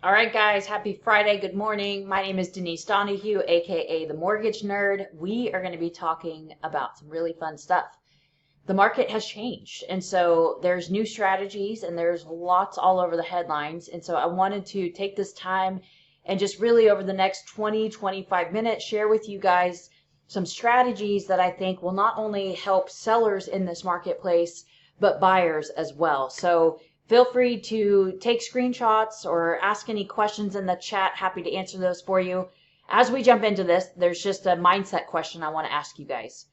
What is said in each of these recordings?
All right, guys, happy Friday. Good morning. My name is Denise Donahue, aka the Mortgage Nerd. We are going to be talking about some really fun stuff. The market has changed, and so there's new strategies and there's lots all over the headlines. And so I wanted to take this time and just really over the next 20-25 minutes share with you guys some strategies that I think will not only help sellers in this marketplace, but buyers as well. So feel free to take screenshots or ask any questions in the chat. Happy to answer those for you. As we jump into this, there's just a mindset question I want to ask you guys.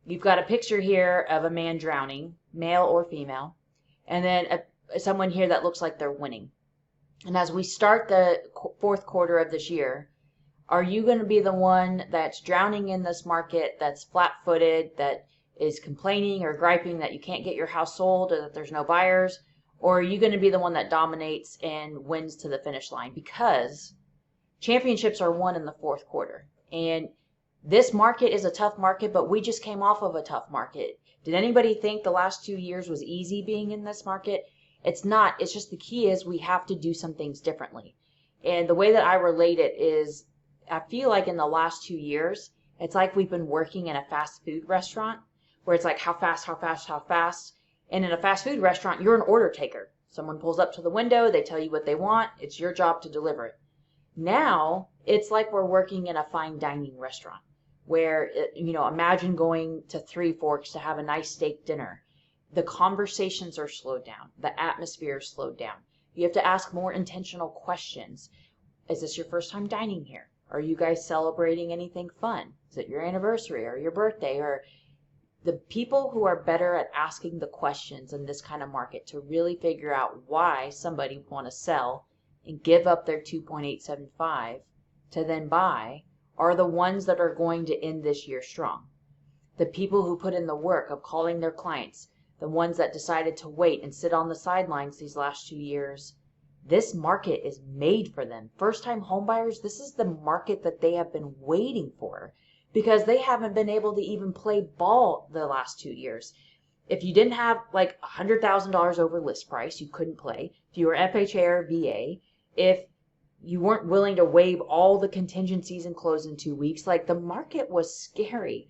You've got a picture here of a man drowning, male or female, and then someone here that looks like they're winning. And as we start the fourth quarter of this year, are you going to be the one that's drowning in this market, that's flat-footed, that is complaining or griping that you can't get your house sold or that there's no buyers? Or are you going to be the one that dominates and wins to the finish line? Because championships are won in the fourth quarter. And this market is a tough market, but we just came off of a tough market. Did anybody think the last 2 years was easy being in this market? It's not. It's just the key is we have to do some things differently. And the way that I relate it is I feel like in the last 2 years, it's like we've been working in a fast food restaurant where it's like how fast, how fast, how fast. And in a fast food restaurant, you're an order taker. Someone pulls up to the window, they tell you what they want. It's your job to deliver it. Now, it's like we're working in a fine dining restaurant where, imagine going to Three Forks to have a nice steak dinner. The conversations are slowed down. The atmosphere is slowed down. You have to ask more intentional questions. Is this your first time dining here? Are you guys celebrating anything fun? Is it your anniversary or your birthday? Or the people who are better at asking the questions in this kind of market to really figure out why somebody would want to sell and give up their 2.875 to then buy are the ones that are going to end this year strong. The people who put in the work of calling their clients, the ones that decided to wait and sit on the sidelines these last 2 years, this market is made for them. First-time homebuyers, this is the market that they have been waiting for because they haven't been able to even play ball the last 2 years. If you didn't have like $100,000 over list price, you couldn't play. If you were FHA or VA, if you weren't willing to waive all the contingencies and close in 2 weeks, like the market was scary.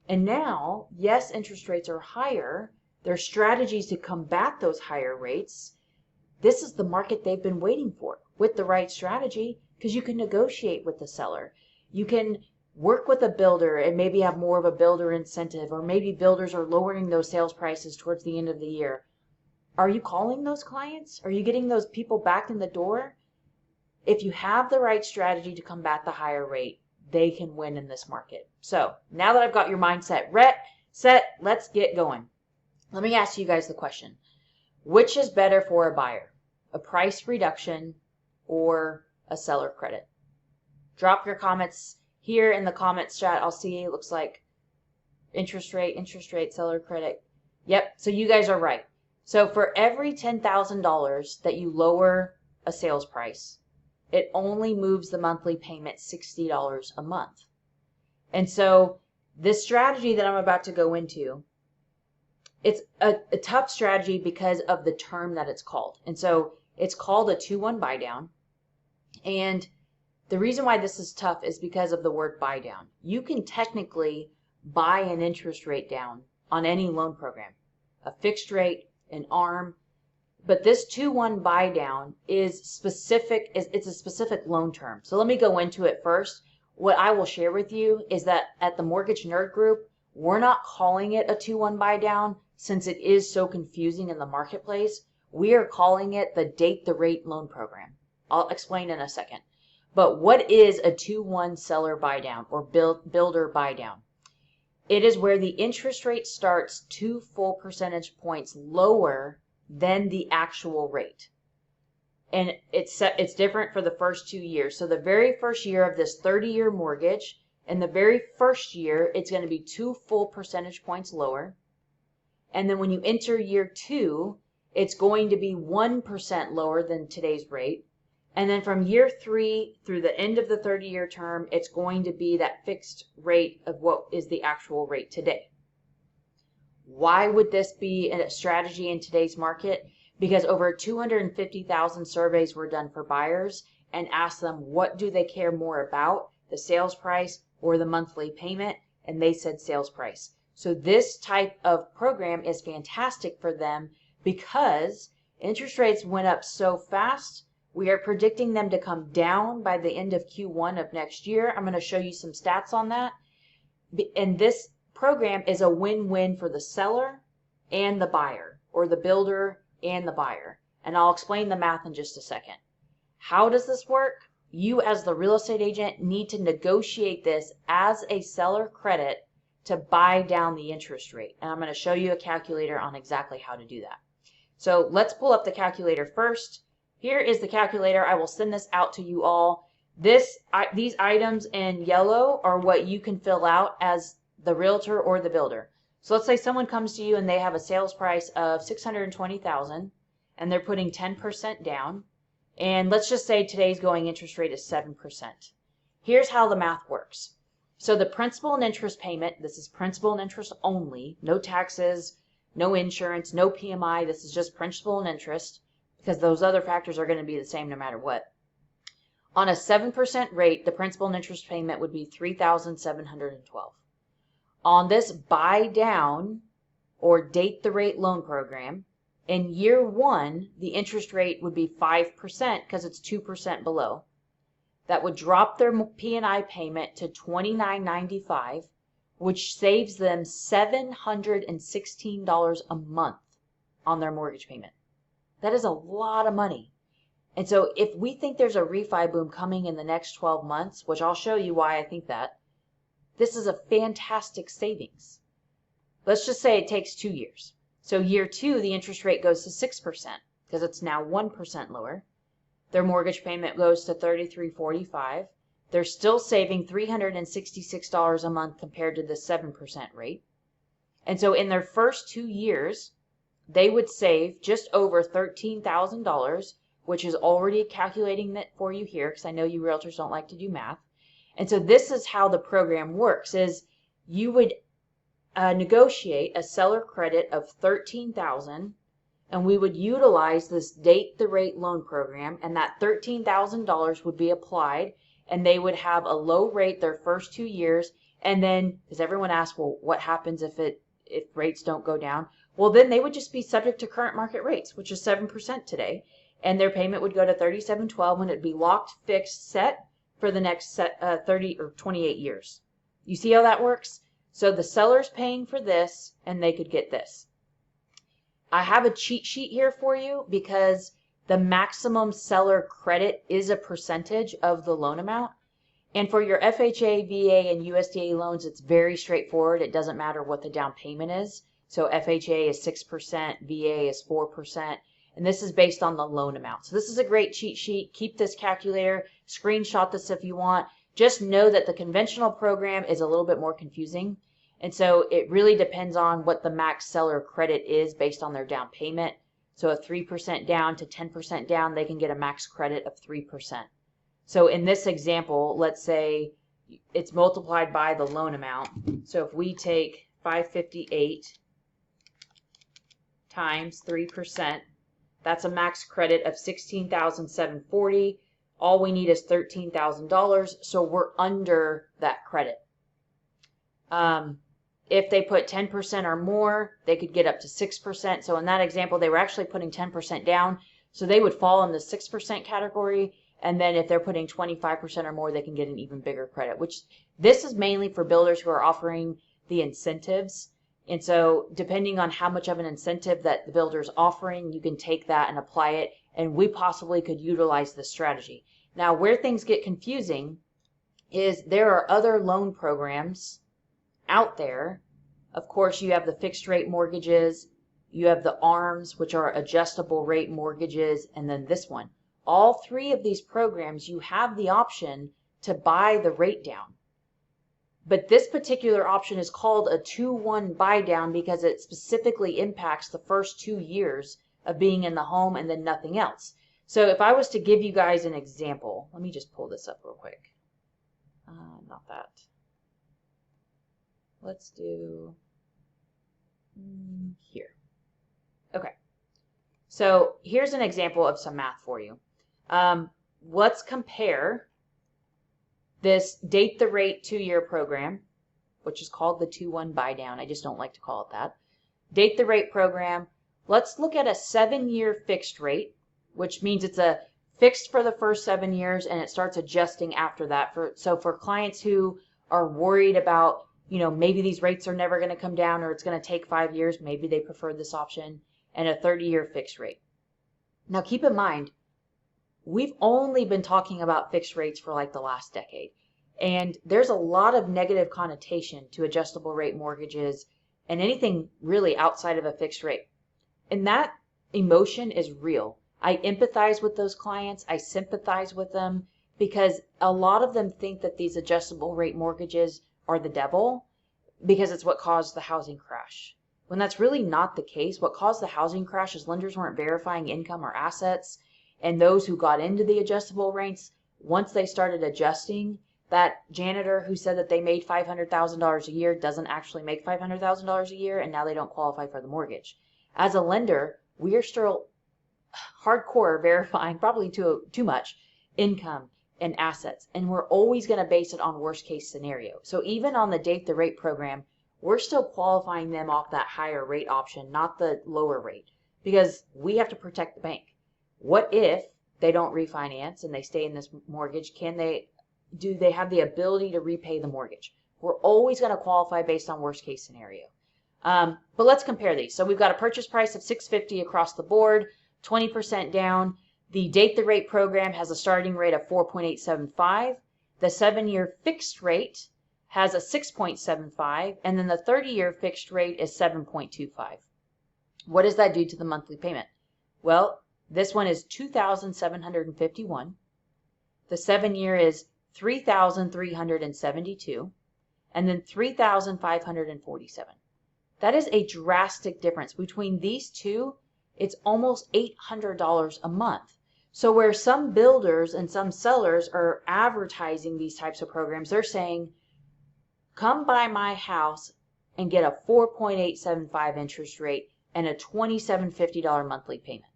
And now, yes, interest rates are higher. There are strategies to combat those higher rates. This is the market they've been waiting for with the right strategy because you can negotiate with the seller. You can work with a builder and maybe have more of a builder incentive, or maybe builders are lowering those sales prices towards the end of the year. Are you calling those clients? Are you getting those people back in the door? If you have the right strategy to combat the higher rate, they can win in this market. So now that I've got your mindset set, let's get going. Let me ask you guys the question. Which is better for a buyer? A price reduction or a seller credit? Drop your comments here in the comments chat. I'll see. It looks like interest rate, seller credit. Yep, so you guys are right. So for every $10,000 that you lower a sales price, it only moves the monthly payment $60 a month. And so this strategy that I'm about to go into, it's a tough strategy because of the term that it's called. And so it's called a 2-1 buy down. And the reason why this is tough is because of the word buy down. You can technically buy an interest rate down on any loan program, a fixed rate, an ARM, but this 2-1 buy down is specific. It's a specific loan term. So let me go into it first. What I will share with you is that at the Mortgage Nerd Group, we're not calling it a 2-1 buy down since it is so confusing in the marketplace. We are calling it the Date the Rate loan program. I'll explain in a second. But what is a 2-1 seller buy down or builder buy down? It is where the interest rate starts 2 full percentage points lower than the actual rate. And it's different for the first 2 years. So the very first year of this 30-year mortgage, in the very first year, it's going to be 2 full percentage points lower. And then when you enter year 2, it's going to be 1% lower than today's rate. And then from year 3 through the end of the 30-year term, it's going to be that fixed rate of what is the actual rate today. Why would this be a strategy in today's market? because over 250,000 surveys were done for buyers and asked them what do they care more about, the sales price or the monthly payment, and they said sales price. So this type of program is fantastic for them because interest rates went up so fast. We are predicting them to come down by the end of Q1 of next year. I'm going to show you some stats on that. And this program is a win-win for the seller and the buyer, or the builder and the buyer. And I'll explain the math in just a second. How does this work? You as the real estate agent need to negotiate this as a seller credit to buy down the interest rate. And I'm going to show you a calculator on exactly how to do that. So let's pull up the calculator first. Here is the calculator. I will send this out to you all. These items in yellow are what you can fill out as the realtor or the builder. So let's say someone comes to you and they have a sales price of $620,000 and they're putting 10% down. And let's just say today's going interest rate is 7%. Here's how the math works. So the principal and interest payment, this is principal and interest only, no taxes, no insurance, no PMI. This is just principal and interest because those other factors are going to be the same no matter what. On a 7% rate, the principal and interest payment would be $3,712. On this buy down or date the rate loan program, in year one, the interest rate would be 5% because it's 2% below. That would drop their P&I payment to $29.95, which saves them $716 a month on their mortgage payment. That is a lot of money. And so if we think there's a refi boom coming in the next 12 months, which I'll show you why I think that, this is a fantastic savings. Let's just say it takes 2 years. So year two, the interest rate goes to 6% because it's now 1% lower. Their mortgage payment goes to $33.45. They're still saving $366 a month compared to the 7% rate. And so in their first 2 years, they would save just over $13,000, which is already calculating that for you here because I know you realtors don't like to do math. And so this is how the program works, is you would negotiate a seller credit of $13,000, and we would utilize this date the rate loan program, and that $13,000 would be applied, and they would have a low rate their first 2 years. And then, because everyone asks, well, what happens if rates don't go down? Well, then they would just be subject to current market rates, which is 7% today, and their payment would go to $37.12, and it'd be locked, fixed, set for the next 30 or 28 years. You see how that works? So the seller's paying for this, and they could get this. I have a cheat sheet here for you because the maximum seller credit is a percentage of the loan amount. And for your FHA, VA, and USDA loans, it's very straightforward. It doesn't matter what the down payment is. So FHA is 6%, VA is 4%, and this is based on the loan amount. So this is a great cheat sheet. Keep this calculator, screenshot this if you want. Just know that the conventional program is a little bit more confusing. And so it really depends on what the max seller credit is based on their down payment. So a 3% down to 10% down, they can get a max credit of 3%. So in this example, let's say it's multiplied by the loan amount. So if we take 558 times 3%, that's a max credit of $16,740. All we need is $13,000, so we're under that credit. If they put 10% or more, they could get up to 6%. So in that example, they were actually putting 10% down, so they would fall in the 6% category. And then if they're putting 25% or more, they can get an even bigger credit, which this is mainly for builders who are offering the incentives. And so depending on how much of an incentive that the builder is offering, you can take that and apply it. And we possibly could utilize this strategy. Now, where things get confusing is there are other loan programs out there. Of course, you have the fixed rate mortgages, you have the ARMs, which are adjustable rate mortgages, and then this one. All three of these programs, you have the option to buy the rate down. But this particular option is called a 2-1 buy down because it specifically impacts the first 2 years of being in the home and then nothing else. So if I was to give you guys an example, let me just pull this up real quick. Not that. Let's do here. Okay. So here's an example of some math for you. Let's compare this date the rate 2-year program, which is called the 2-1 buy down. I just don't like to call it that. Date the rate program. Let's look at a 7-year fixed rate, which means it's a fixed for the first 7 years and it starts adjusting after that. So for clients who are worried about, maybe these rates are never going to come down or it's going to take 5 years, maybe they prefer this option, and a 30-year fixed rate. Now keep in mind, we've only been talking about fixed rates for like the last decade. And there's a lot of negative connotation to adjustable rate mortgages and anything really outside of a fixed rate. And that emotion is real. I empathize with those clients. I sympathize with them because a lot of them think that these adjustable rate mortgages are the devil because it's what caused the housing crash. When that's really not the case. What caused the housing crash is lenders weren't verifying income or assets. And those who got into the adjustable rates, once they started adjusting, that janitor who said that they made $500,000 a year doesn't actually make $500,000 a year, and now they don't qualify for the mortgage. As a lender, we are still hardcore verifying, probably too much, income and assets. And we're always going to base it on worst case scenario. So even on the date the rate program, we're still qualifying them off that higher rate option, not the lower rate, because we have to protect the bank. What if they don't refinance and they stay in this mortgage? Do they have the ability to repay the mortgage? We're always going to qualify based on worst case scenario. But let's compare these. So we've got a purchase price of $650 across the board, 20% down. The date the rate program has a starting rate of 4.875. The 7-year fixed rate has a 6.75, and then the 30-year fixed rate is 7.25. What does that do to the monthly payment? Well, this one is $2,751. The 7-year is $3,372, and then $3,547. That is a drastic difference. Between these two, it's almost $800 a month. So where some builders and some sellers are advertising these types of programs, they're saying, come buy my house and get a 4.875 interest rate and a $2,750 monthly payment.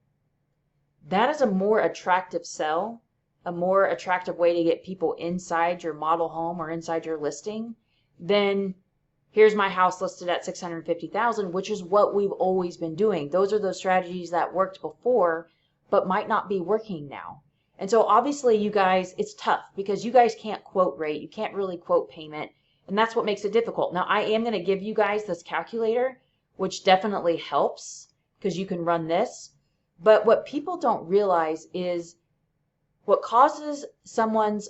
That is a more attractive sell, a more attractive way to get people inside your model home or inside your listing than here's my house listed at $650,000, which is what we've always been doing. Those are those strategies that worked before, but might not be working now. And so obviously you guys, it's tough because you guys can't quote rate. You can't really quote payment. And that's what makes it difficult. Now I am going to give you guys this calculator, which definitely helps because you can run this. But what people don't realize is what causes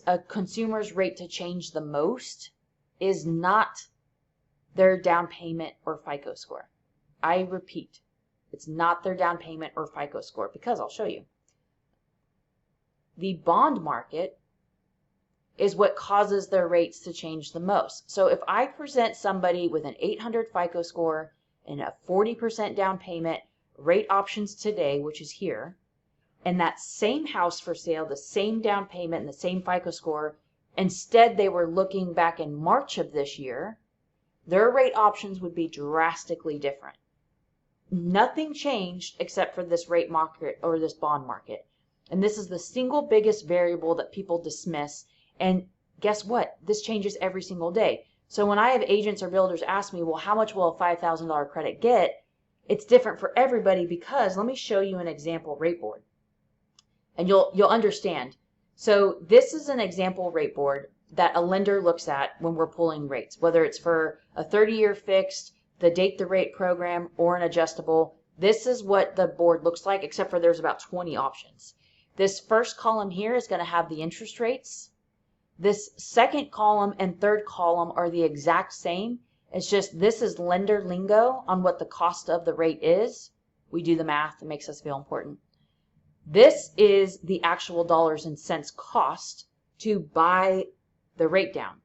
a consumer's rate to change the most is not their down payment or FICO score. I repeat, it's not their down payment or FICO score because I'll show you. The bond market is what causes their rates to change the most. So if I present somebody with an 800 FICO score and a 40% down payment, rate options today, which is here, and that same house for sale, the same down payment and the same FICO score, instead they were looking back in March of this year, their rate options would be drastically different. Nothing changed except for this rate market or this bond market. And this is the single biggest variable that people dismiss. And guess what? This changes every single day. So when I have agents or builders ask me, well, how much will a $5,000 credit get? It's different for everybody because let me show you an example rate board. And you'll understand. So this is an example rate board that a lender looks at when we're pulling rates, whether it's for a 30-year fixed, the date the rate program, or an adjustable. This is what the board looks like, except for there's about 20 options. This first column here is going to have the interest rates. This second column and third column are the exact same. It's just this is lender lingo on what the cost of the rate is. We do the math. It makes us feel important. This is the actual dollars and cents cost to buy the rate down.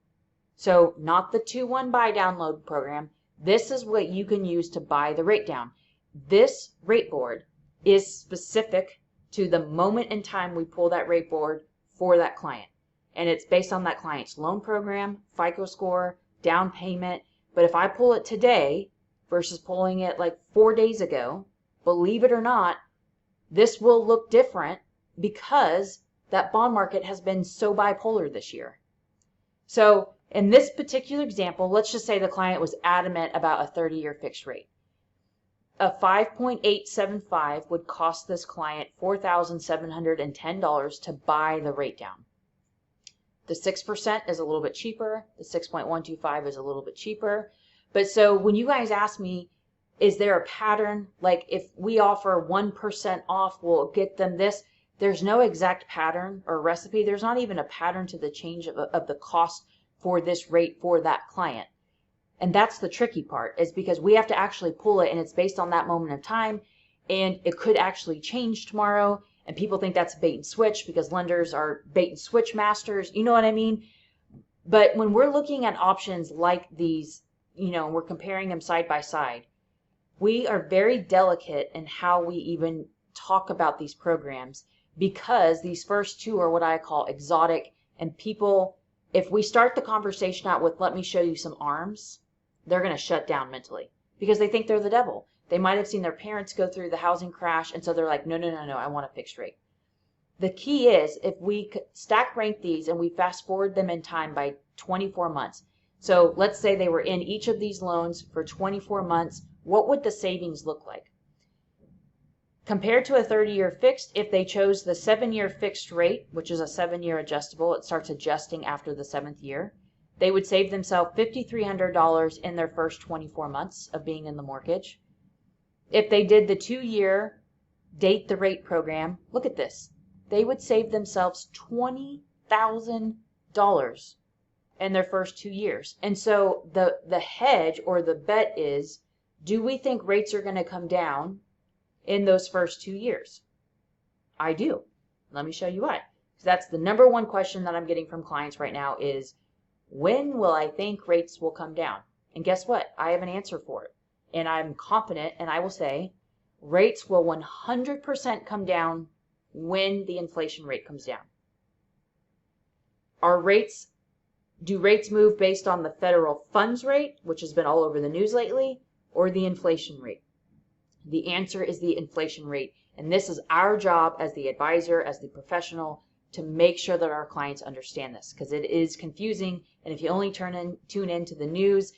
So not the 2-1 buy down load program. This is what you can use to buy the rate down. This rate board is specific to the moment in time we pull that rate board for that client. And it's based on that client's loan program, FICO score, down payment. But if I pull it today versus pulling it like 4 days ago, believe it or not, this will look different because that bond market has been so bipolar this year. So in this particular example, let's just say the client was adamant about a 30-year fixed rate. A 5.875 would cost this client $4,710 to buy the rate down. The 6% is a little bit cheaper. The 6.125 is a little bit cheaper. But so when you guys ask me, is there a pattern? Like if we offer 1% off, we'll get them this. There's no exact pattern or recipe. There's not even a pattern to the change of the cost for this rate for that client. And that's the tricky part, is because we have to actually pull it, and it's based on that moment of time, and it could actually change tomorrow. And people think that's bait and switch because lenders are bait and switch masters. You know what I mean? But when we're looking at options like these, we're comparing them side by side, we are very delicate in how we even talk about these programs, because these first two are what I call exotic. And people, if we start the conversation out with, let me show you some arms, they're going to shut down mentally because they think they're the devil. They might have seen their parents go through the housing crash, and so they're like, no, I want a fixed rate. The key is if we stack rank these and we fast forward them in time by 24 months. So let's say they were in each of these loans for 24 months. What would the savings look like? Compared to a 30-year fixed, if they chose the 7-year fixed rate, which is a 7-year adjustable, it starts adjusting after the 7th year, they would save themselves $5,300 in their first 24 months of being in the mortgage. If they did the 2-year date the rate program, look at this. They would save themselves $20,000 in their first 2 years. And so the hedge or the bet is, do we think rates are going to come down in those first 2 years? I do. Let me show you why. Because that's the number one question that I'm getting from clients right now is, when will I think rates will come down? And guess what? I have an answer for it. And I'm confident, and I will say, rates will 100% come down when the inflation rate comes down. Do rates move based on the federal funds rate, which has been all over the news lately, or the inflation rate? The answer is the inflation rate. And this is our job as the advisor, as the professional, to make sure that our clients understand this, because it is confusing. And if you only tune into the news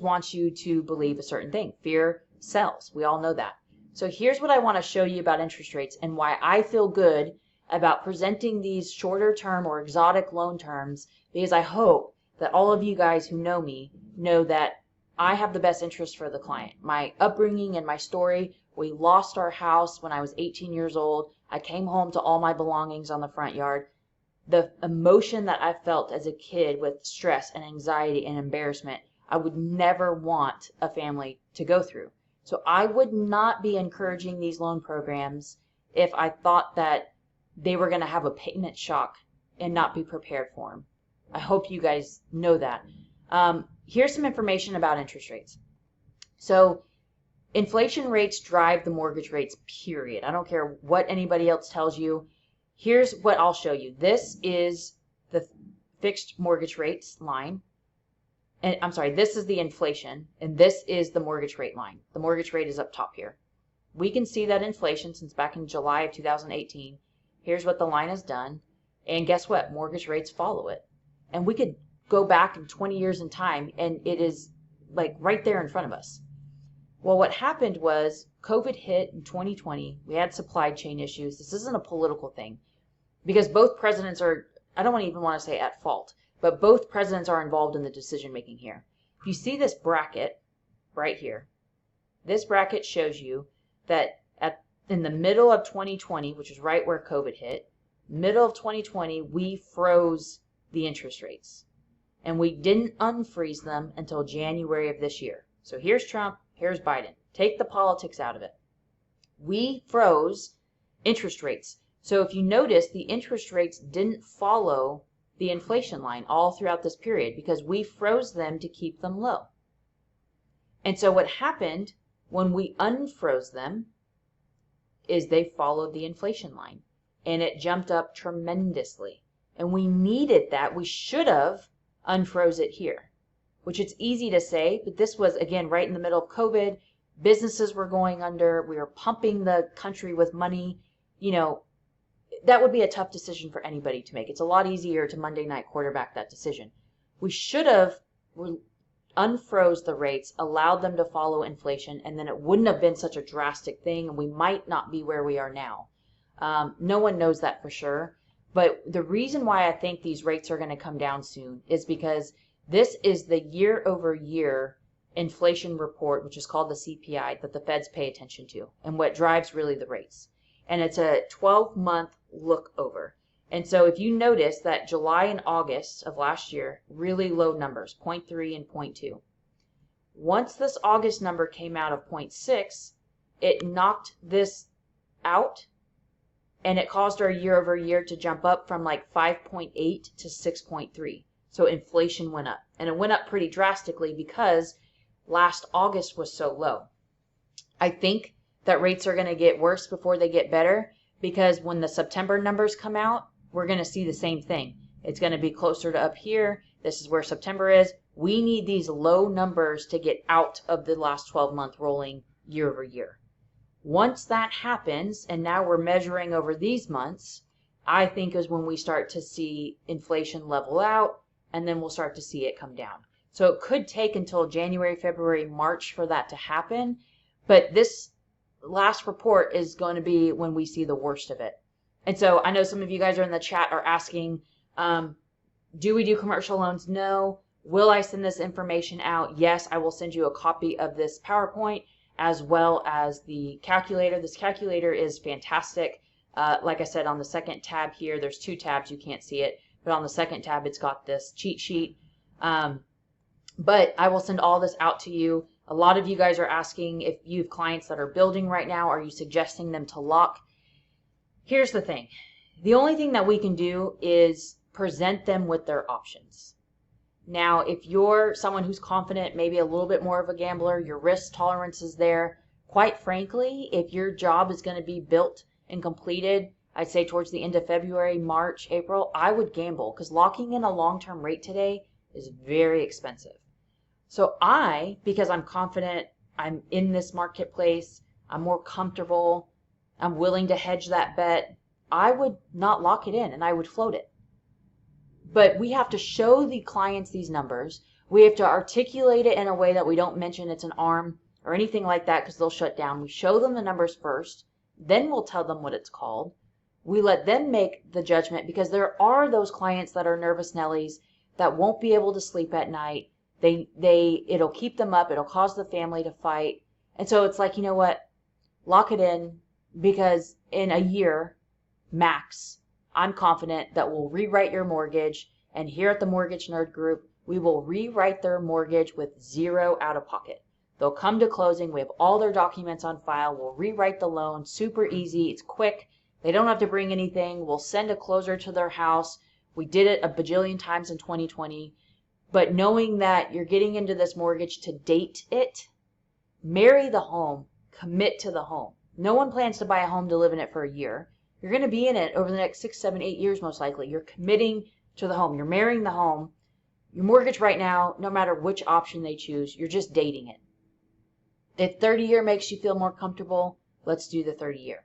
wants you to believe a certain thing. Fear sells. We all know that. So here's what I want to show you about interest rates and why I feel good about presenting these shorter term or exotic loan terms, because I hope that all of you guys who know me know that I have the best interest for the client. My upbringing and my story, we lost our house when I was 18 years old. I came home to all my belongings on the front yard. The emotion that I felt as a kid with stress and anxiety and embarrassment, I would never want a family to go through. So I would not be encouraging these loan programs if I thought that they were going to have a payment shock and not be prepared for them. I hope you guys know that. Here's some information about interest rates. So inflation rates drive the mortgage rates, period. I don't care what anybody else tells you. Here's what I'll show you. This is the fixed mortgage rates line. And I'm sorry, this is the inflation, and this is the mortgage rate line. The mortgage rate is up top here. We can see that inflation since back in July of 2018. Here's what the line has done. And guess what? Mortgage rates follow it. And we could go back in 20 years in time, and it is like right there in front of us. Well, what happened was COVID hit in 2020. We had supply chain issues. This isn't a political thing because both presidents are, I don't even want to say at fault, but both presidents are involved in the decision making here. You see this bracket right here. This bracket shows you that in the middle of 2020, which is right where COVID hit, middle of 2020, we froze the interest rates. And we didn't unfreeze them until January of this year. So here's Trump, here's Biden. Take the politics out of it. We froze interest rates. So if you notice, the interest rates didn't follow the inflation line all throughout this period because we froze them to keep them low. And so what happened when we unfroze them is they followed the inflation line, and it jumped up tremendously. And we needed that. We should have unfroze it here, which it's easy to say, but this was, again, right in the middle of COVID. businesses were going under, we were pumping the country with money, that would be a tough decision for anybody to make. It's a lot easier to Monday night quarterback that decision. We should have unfroze the rates, allowed them to follow inflation, and then it wouldn't have been such a drastic thing, and we might not be where we are now. No one knows that for sure. But the reason why I think these rates are going to come down soon is because this is the year-over-year inflation report, which is called the CPI, that the feds pay attention to, and what drives really the rates. And it's a 12-month look over. And so if you notice that July and August of last year, really low numbers, 0.3 and 0.2. Once this August number came out of 0.6, it knocked this out, and it caused our year over year to jump up from like 5.8 to 6.3. So inflation went up, and it went up pretty drastically because last August was so low. I think that rates are going to get worse before they get better, because when the September numbers come out, we're going to see the same thing. It's going to be closer to up here. This is where September is. We need these low numbers to get out of the last 12-month rolling year over year. Once that happens, and now we're measuring over these months, I think is when we start to see inflation level out, and then we'll start to see it come down. So it could take until January, February, March for that to happen, but this last report is going to be when we see the worst of it. And so I know some of you guys are in the chat are asking, do we do commercial loans? No. Will I send this information out? Yes, I will send you a copy of this PowerPoint as well as the calculator. This calculator is fantastic. Like I said, on the second tab here, there's two tabs, you can't see it, but on the second tab, it's got this cheat sheet. But I will send all this out to you. A lot of you guys are asking if you have clients that are building right now, are you suggesting them to lock? Here's the thing. The only thing that we can do is present them with their options. Now, if you're someone who's confident, maybe a little bit more of a gambler, your risk tolerance is there. Quite frankly, if your job is going to be built and completed, I'd say towards the end of February, March, April, I would gamble, because locking in a long-term rate today is very expensive. So because I'm confident, I'm in this marketplace, I'm more comfortable, I'm willing to hedge that bet, I would not lock it in and I would float it. But we have to show the clients these numbers. We have to articulate it in a way that we don't mention it's an ARM or anything like that, because they'll shut down. We show them the numbers first, then we'll tell them what it's called. We let them make the judgment, because there are those clients that are nervous Nellies that won't be able to sleep at night. It'll keep them up. It'll cause the family to fight. And so it's like, you know what? Lock it in, because in a year, max, I'm confident that we'll rewrite your mortgage. And here at the Mortgage Nerd Group, we will rewrite their mortgage with zero out of pocket. They'll come to closing. We have all their documents on file. We'll rewrite the loan. Super easy. It's quick. They don't have to bring anything. We'll send a closer to their house. We did it a bajillion times in 2020. But knowing that you're getting into this mortgage to date it, marry the home, commit to the home. No one plans to buy a home to live in it for a year. You're going to be in it over the next 6, 7, 8 years most likely. You're committing to the home. You're marrying the home. Your mortgage right now, no matter which option they choose, you're just dating it. If 30-year makes you feel more comfortable, let's do the 30-year.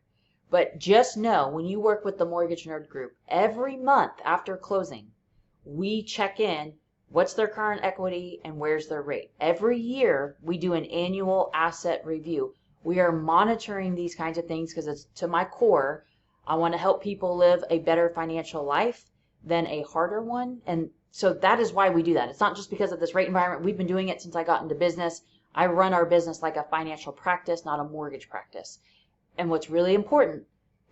But just know, when you work with the Mortgage Nerd Group, every month after closing, we check in what's their current equity and where's their rate. Every year, we do an annual asset review. We are monitoring these kinds of things because it's to my core. I want to help people live a better financial life than a harder one. And so that is why we do that. It's not just because of this rate environment. We've been doing it since I got into business. I run our business like a financial practice, not a mortgage practice. And what's really important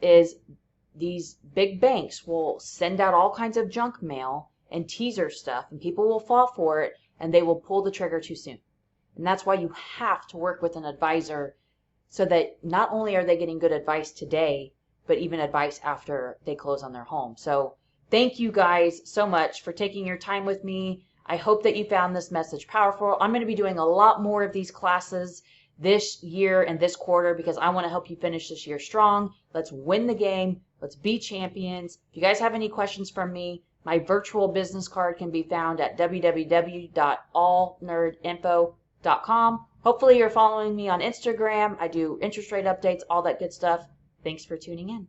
is these big banks will send out all kinds of junk mail and teaser stuff, and people will fall for it, and they will pull the trigger too soon. And that's why you have to work with an advisor, so that not only are they getting good advice today, but even advice after they close on their home. So thank you guys so much for taking your time with me. I hope that you found this message powerful. I'm going to be doing a lot more of these classes this year and this quarter, because I want to help you finish this year strong. Let's win the game. Let's be champions. If you guys have any questions from me, my virtual business card can be found at www.allnerdinfo.com, Hopefully you're following me on Instagram. I do interest rate updates, all that good stuff. Thanks for tuning in.